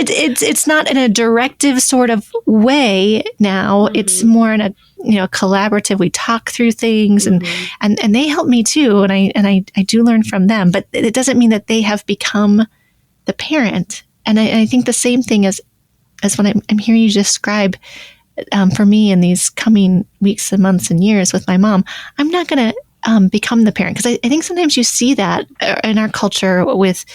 it's not in a directive sort of way now. Mm-hmm. It's more in a, collaborative. We talk through things mm-hmm. and they help me too. And I do learn from them, but it doesn't mean that they have become the parent. And I think the same thing as what I'm hearing you describe for me in these coming weeks and months and years with my mom. I'm not going to become the parent, because I think sometimes you see that in our culture with,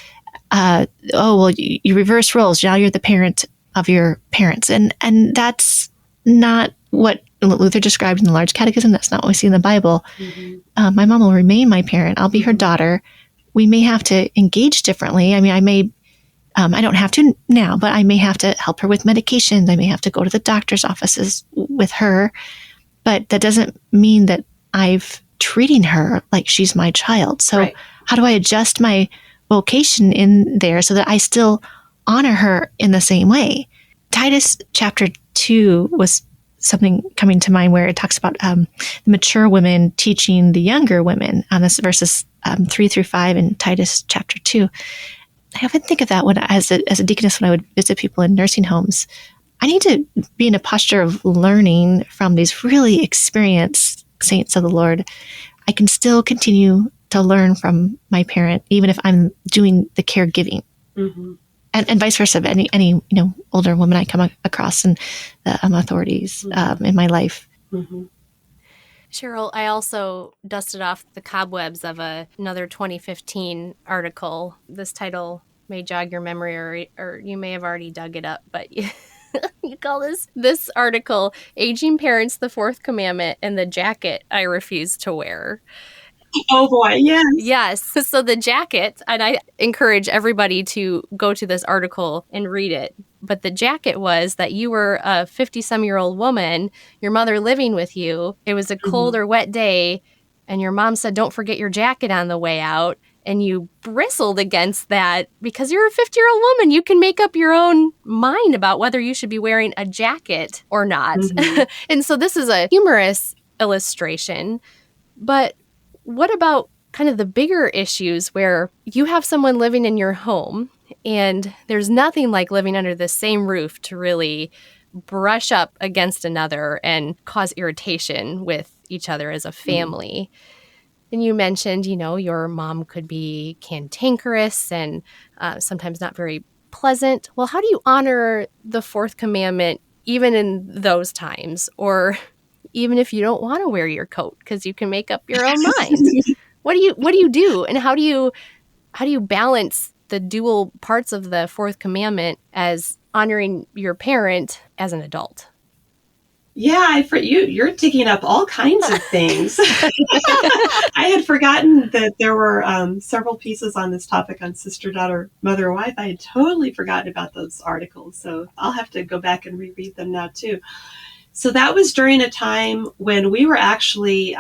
you reverse roles. Now you're the parent of your parents. And that's not what Luther described in the Large Catechism. That's not what we see in the Bible. Mm-hmm. My mom will remain my parent. I'll be her daughter. We may have to engage differently. I mean, I don't have to now, but I may have to help her with medications. I may have to go to the doctor's offices with her. But that doesn't mean that I've treating her like she's my child. So right. How do I adjust my vocation in there so that I still honor her in the same way? Titus chapter 2 was something coming to mind where it talks about the mature women teaching the younger women. This verses 3 through 5 in Titus chapter 2. I often think of that as a deaconess when I would visit people in nursing homes. I need to be in a posture of learning from these really experienced saints of the Lord. I can still continue to learn from my parent, even if I'm doing the caregiving, mm-hmm. and vice versa. Any older woman I come across in the authorities mm-hmm. In my life. Mm-hmm. Cheryl, I also dusted off the cobwebs of another 2015 article. This title may jog your memory, or you may have already dug it up, but you call this article, Aging Parents, the Fourth Commandment, and the Jacket I Refuse to Wear. Oh boy, yes. Yes. So the jacket, and I encourage everybody to go to this article and read it. But the jacket was that you were a 50-some-year-old woman, your mother living with you. It was a cold or wet day, and your mom said, don't forget your jacket on the way out. And you bristled against that because you're a 50-year-old woman. You can make up your own mind about whether you should be wearing a jacket or not. Mm-hmm. And so this is a humorous illustration. But what about kind of the bigger issues where you have someone living in your home and there's nothing like living under the same roof to really brush up against another and cause irritation with each other as a family? And you mentioned, your mom could be cantankerous and sometimes not very pleasant. Well, how do you honor the Fourth Commandment even in those times? Or even if you don't want to wear your coat, because you can make up your own mind. What do you do? And how do you balance the dual parts of the Fourth Commandment as honoring your parent as an adult? Yeah, you're digging up all kinds of things. I had forgotten that there were several pieces on this topic on sister, daughter, mother, wife. I had totally forgotten about those articles. So I'll have to go back and reread them now too. So that was during a time when we were actually,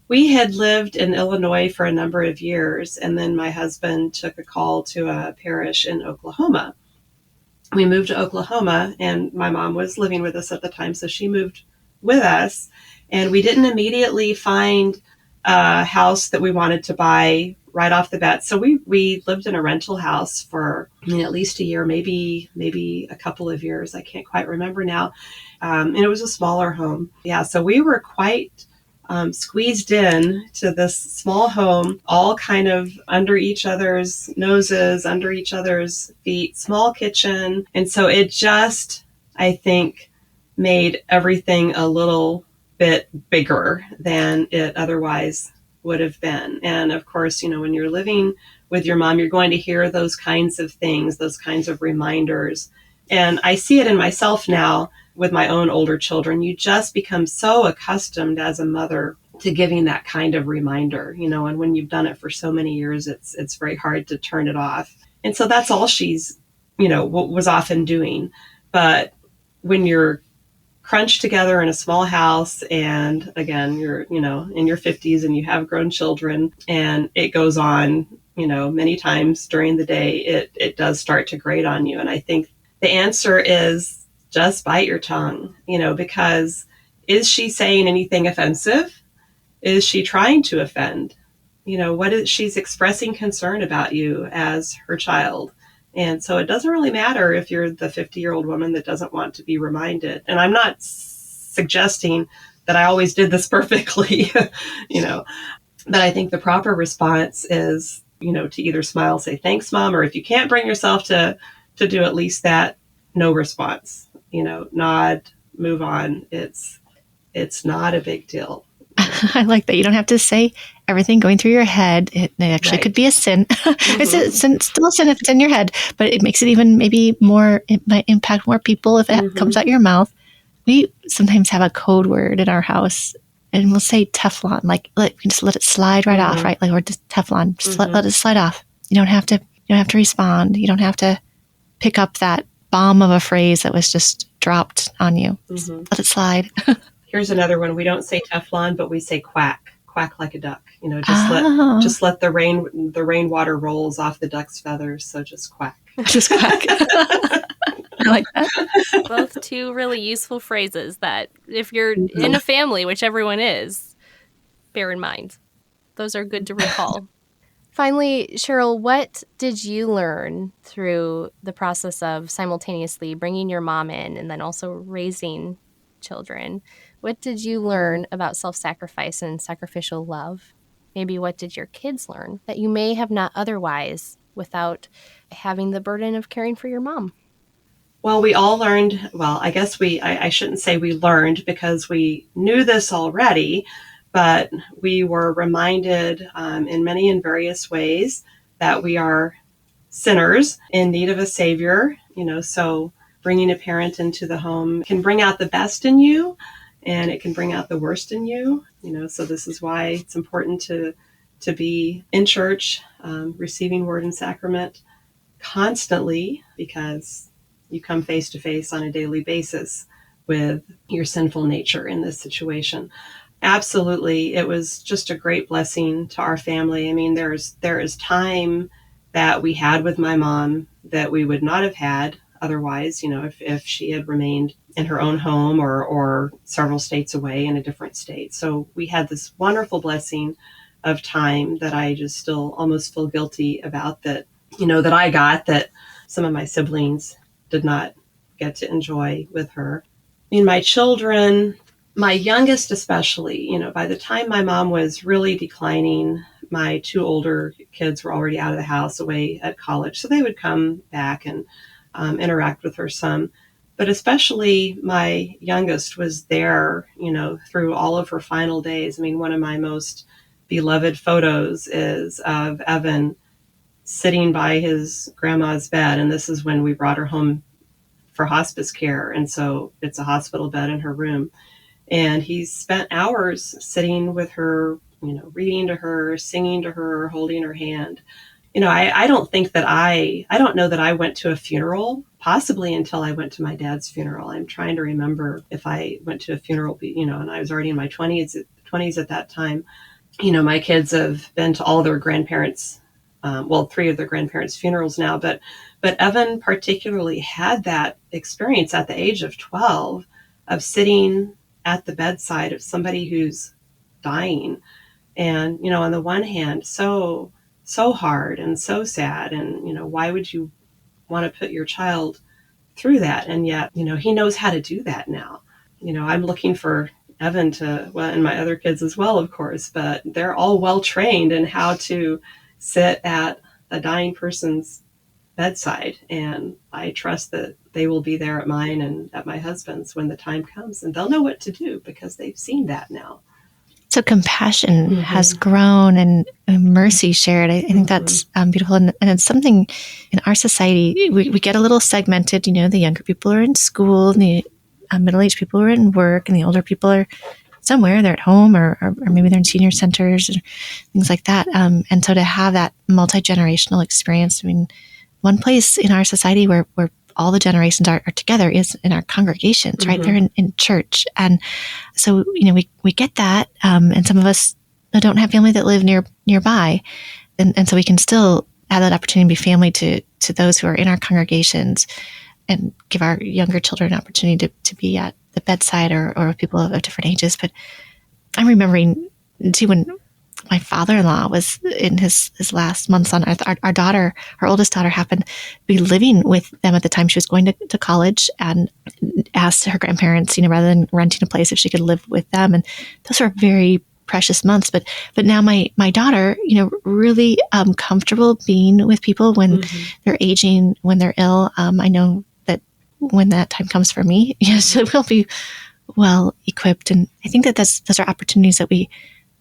we had lived in Illinois for a number of years, and then my husband took a call to a parish in Oklahoma. We moved to Oklahoma, and my mom was living with us at the time, so she moved with us, and we didn't immediately find a house that we wanted to buy right off the bat. So we lived in a rental house for at least a year, maybe a couple of years. I can't quite remember now. And it was a smaller home. Yeah, so we were quite squeezed in to this small home, all kind of under each other's noses, under each other's feet, small kitchen. And so it just, I think, made everything a little bit bigger than it otherwise would have been. And of course, when you're living with your mom, you're going to hear those kinds of things, those kinds of reminders. And I see it in myself now with my own older children. You just become so accustomed as a mother to giving that kind of reminder, and when you've done it for so many years, it's very hard to turn it off. And so that's all she's, was often doing. But when you're crunched together in a small house, and again, you're, in your 50s and you have grown children, and it goes on, many times during the day, it does start to grate on you. And I think the answer is just bite your tongue, because is she saying anything offensive? Is she trying to offend? She's expressing concern about you as her child. And so it doesn't really matter if you're the 50-year-old woman that doesn't want to be reminded. And I'm not suggesting that I always did this perfectly, but I think the proper response is, to either smile, say, thanks, Mom, or if you can't bring yourself to do at least that, no response, nod, move on. It's not a big deal. I like that. You don't have to say everything going through your head. It actually could be a sin. It's still a sin if it's in your head, but it makes it even maybe more, it might impact more people if it comes out your mouth. We sometimes have a code word in our house, and we'll say Teflon, like just let it slide right off, right? Like, or just Teflon, just let it slide off. You don't have to respond. You don't have to pick up that bomb of a phrase that was just dropped on you. Just let it slide. Here's another one. We don't say Teflon, but we say quack like a duck. Just let the rainwater rolls off the duck's feathers. So just quack. Just quack. I like that. Both two really useful phrases that if you're in a family, which everyone is, bear in mind. Those are good to recall. Finally, Cheryl, what did you learn through the process of simultaneously bringing your mom in and then also raising children? What did you learn about self-sacrifice and sacrificial love? Maybe what did your kids learn that you may have not otherwise without having the burden of caring for your mom? Well, we all learned, I guess I shouldn't say we learned because we knew this already, but we were reminded in many and various ways that we are sinners in need of a savior, so bringing a parent into the home can bring out the best in you, and it can bring out the worst in you, so this is why it's important to be in church, receiving word and sacrament constantly, because you come face to face on a daily basis with your sinful nature in this situation. Absolutely. It was just a great blessing to our family. I mean, there is time that we had with my mom that we would not have had otherwise, if she had remained in her own home or several states away in a different state. So we had this wonderful blessing of time that I just still almost feel guilty about that I got that some of my siblings did not get to enjoy with her. I mean, my children, my youngest especially, by the time my mom was really declining, my two older kids were already out of the house away at college. So they would come back and interact with her some. But especially my youngest was there, through all of her final days. I mean, one of my most beloved photos is of Evan sitting by his grandma's bed. And this is when we brought her home for hospice care. And so it's a hospital bed in her room. And he spent hours sitting with her, reading to her, singing to her, holding her hand. I don't think that I don't know that I went to a funeral, possibly until I went to my dad's funeral. I'm trying to remember if I went to a funeral, and I was already in my 20s at that time. My kids have been to all their grandparents, 3 of their grandparents' funerals now, but Evan particularly had that experience at the age of 12 of sitting at the bedside of somebody who's dying. And, on the one hand, so hard and so sad. And, why would you want to put your child through that? And yet, he knows how to do that now. I'm looking for Evan and my other kids as well, of course, but they're all well trained in how to sit at a dying person's bedside. And I trust that they will be there at mine and at my husband's when the time comes, and they'll know what to do because they've seen that now. So compassion has grown and mercy shared. I think that's beautiful. And it's something in our society, we get a little segmented. The younger people are in school, and the middle-aged people are in work, and the older people are somewhere. They're at home or maybe they're in senior centers and things like that. And so to have that multi-generational experience, I mean, one place in our society where all the generations are together is in our congregations, right? They're in church. And so, we get that. And some of us don't have family that live nearby. And so we can still have that opportunity to be family to those who are in our congregations and give our younger children an opportunity to be at the bedside or with people of different ages. But I'm remembering too, when my father-in-law was in his last months on earth. Our daughter, our oldest daughter, happened to be living with them at the time she was going to college, and asked her grandparents, rather than renting a place, if she could live with them. And those are very precious months. But now my daughter, really comfortable being with people when they're aging, when they're ill. I know that when that time comes for me, she will be well equipped. And I think that those are opportunities that we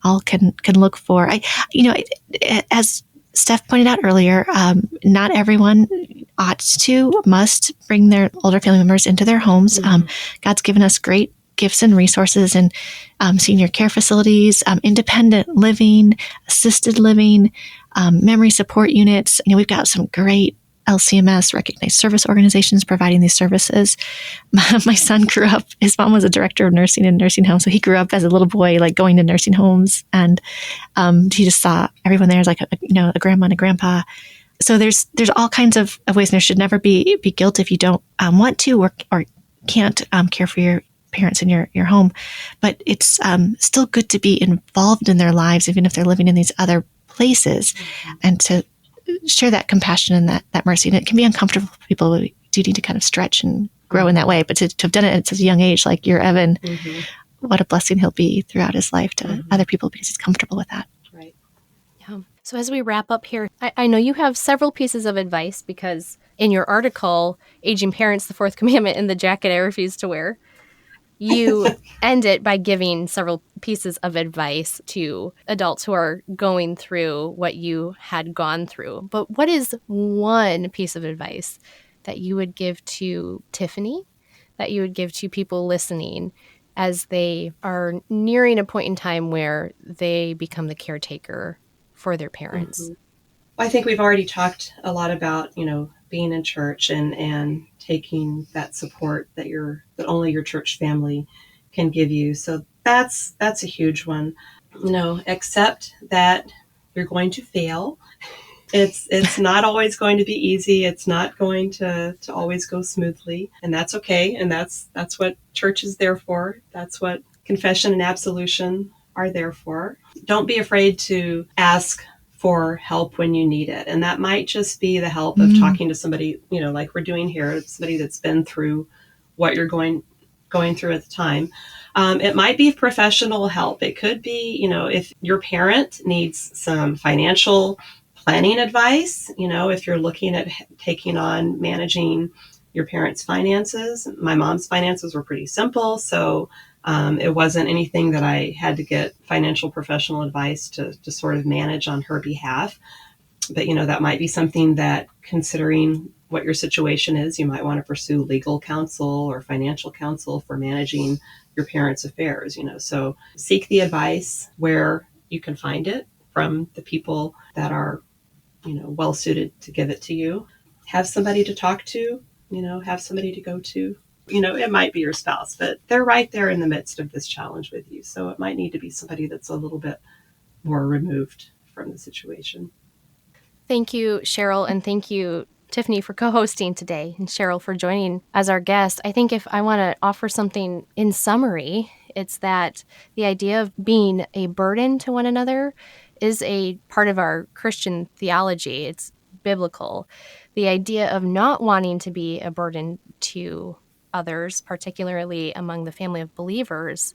all can look for. As Steph pointed out earlier, not everyone must bring their older family members into their homes. God's given us great gifts and resources in senior care facilities, independent living, assisted living, memory support units. We've got some great LCMS, recognized service organizations, providing these services. My son grew up, his mom was a director of nursing in nursing homes. So he grew up as a little boy, like going to nursing homes, and he just saw everyone there as like a grandma and a grandpa. So there's all kinds of ways, and there should never be guilt if you don't want to or can't care for your parents in your home. But it's still good to be involved in their lives, even if they're living in these other places, and to share that compassion and that mercy. And it can be uncomfortable for people. We do need to kind of stretch and grow in that way. But to have done it at such a young age, like your Evan, what a blessing he'll be throughout his life to other people, because he's comfortable with that. Right. Yeah. So as we wrap up here, I know you have several pieces of advice, because in your article, Aging Parents, the Fourth Commandment, and the Jacket I Refuse to Wear, you end it by giving several pieces of advice to adults who are going through what you had gone through. But what is one piece of advice that you would give to Tiffany, that you would give to people listening as they are nearing a point in time where they become the caretaker for their parents? I think we've already talked a lot about, being in church and taking that support that only your church family can give you. So that's a huge one. Accept that you're going to fail. It's not always going to be easy. It's not going to always go smoothly, and that's okay. And that's what church is there for. That's what confession and absolution are there for. Don't be afraid to ask for help when you need it. And that might just be the help of talking to somebody, like we're doing here, somebody that's been through what you're going through at the time. It might be professional help. It could be, if your parent needs some financial planning advice, if you're looking at taking on managing your parents' finances. My mom's finances were pretty simple, so it wasn't anything that I had to get financial professional advice to sort of manage on her behalf. But, that might be something that, considering what your situation is, you might want to pursue legal counsel or financial counsel for managing your parents' affairs, So seek the advice where you can find it from the people that are, well suited to give it to you. Have somebody to talk to, have somebody to go to. It might be your spouse, but they're right there in the midst of this challenge with you. So it might need to be somebody that's a little bit more removed from the situation. Thank you, Cheryl, and thank you, Tiffany, for co-hosting today, and Cheryl for joining as our guest. I think if I want to offer something in summary, it's that the idea of being a burden to one another is a part of our Christian theology. It's biblical. The idea of not wanting to be a burden to others, particularly among the family of believers,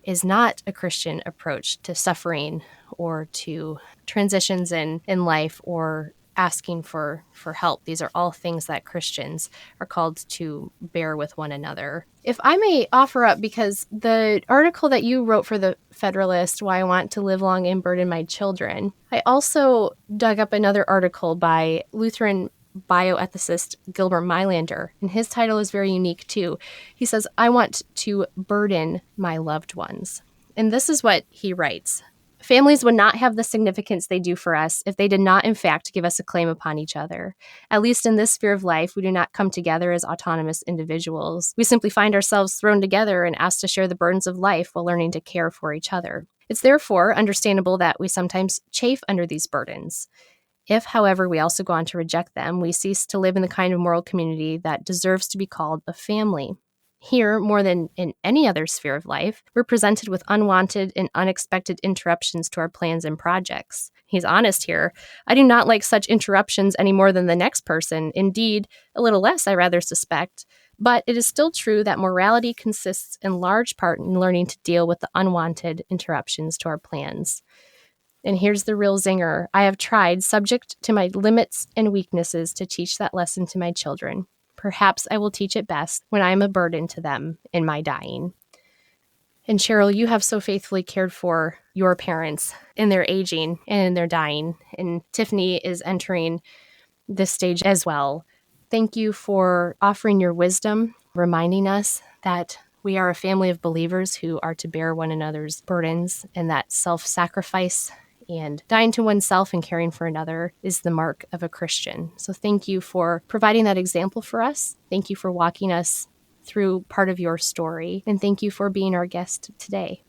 is not a Christian approach to suffering or to transitions in life or asking for help. These are all things that Christians are called to bear with one another. If I may offer up, because the article that you wrote for the Federalist, Why I Want to Live Long and Burden My Children, I also dug up another article by Lutheran bioethicist Gilbert Mylander, and his title is very unique too. He says, I want to burden my loved ones. And this is what he writes. Families would not have the significance they do for us if they did not, in fact, give us a claim upon each other. At least in this sphere of life, we do not come together as autonomous individuals. We simply find ourselves thrown together and asked to share the burdens of life while learning to care for each other. It's therefore understandable that we sometimes chafe under these burdens. If, however, we also go on to reject them, we cease to live in the kind of moral community that deserves to be called a family. Here, more than in any other sphere of life, we're presented with unwanted and unexpected interruptions to our plans and projects. He's honest here. I do not like such interruptions any more than the next person. Indeed, a little less, I rather suspect. But it is still true that morality consists in large part in learning to deal with the unwanted interruptions to our plans. And here's the real zinger. I have tried, subject to my limits and weaknesses, to teach that lesson to my children. Perhaps I will teach it best when I am a burden to them in my dying. And Cheryl, you have so faithfully cared for your parents in their aging and in their dying. And Tiffany is entering this stage as well. Thank you for offering your wisdom, reminding us that we are a family of believers who are to bear one another's burdens, and that self-sacrifice and dying to oneself and caring for another is the mark of a Christian. So thank you for providing that example for us. Thank you for walking us through part of your story. And thank you for being our guest today.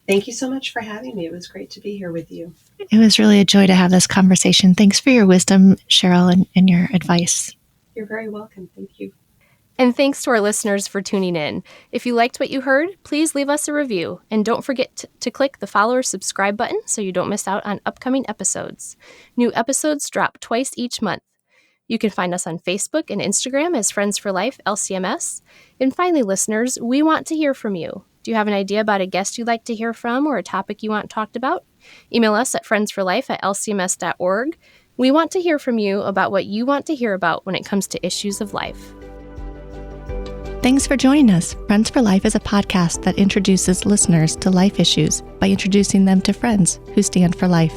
Thank you so much for having me. It was great to be here with you. It was really a joy to have this conversation. Thanks for your wisdom, Cheryl, and your advice. You're very welcome. Thank you. And thanks to our listeners for tuning in. If you liked what you heard, please leave us a review. And don't forget to click the follow or subscribe button so you don't miss out on upcoming episodes. New episodes drop twice each month. You can find us on Facebook and Instagram as Friends for Life, LCMS. And finally, listeners, we want to hear from you. Do you have an idea about a guest you'd like to hear from or a topic you want talked about? Email us at friendsforlife@lcms.org. We want to hear from you about what you want to hear about when it comes to issues of life. Thanks for joining us. Friends for Life is a podcast that introduces listeners to life issues by introducing them to friends who stand for life.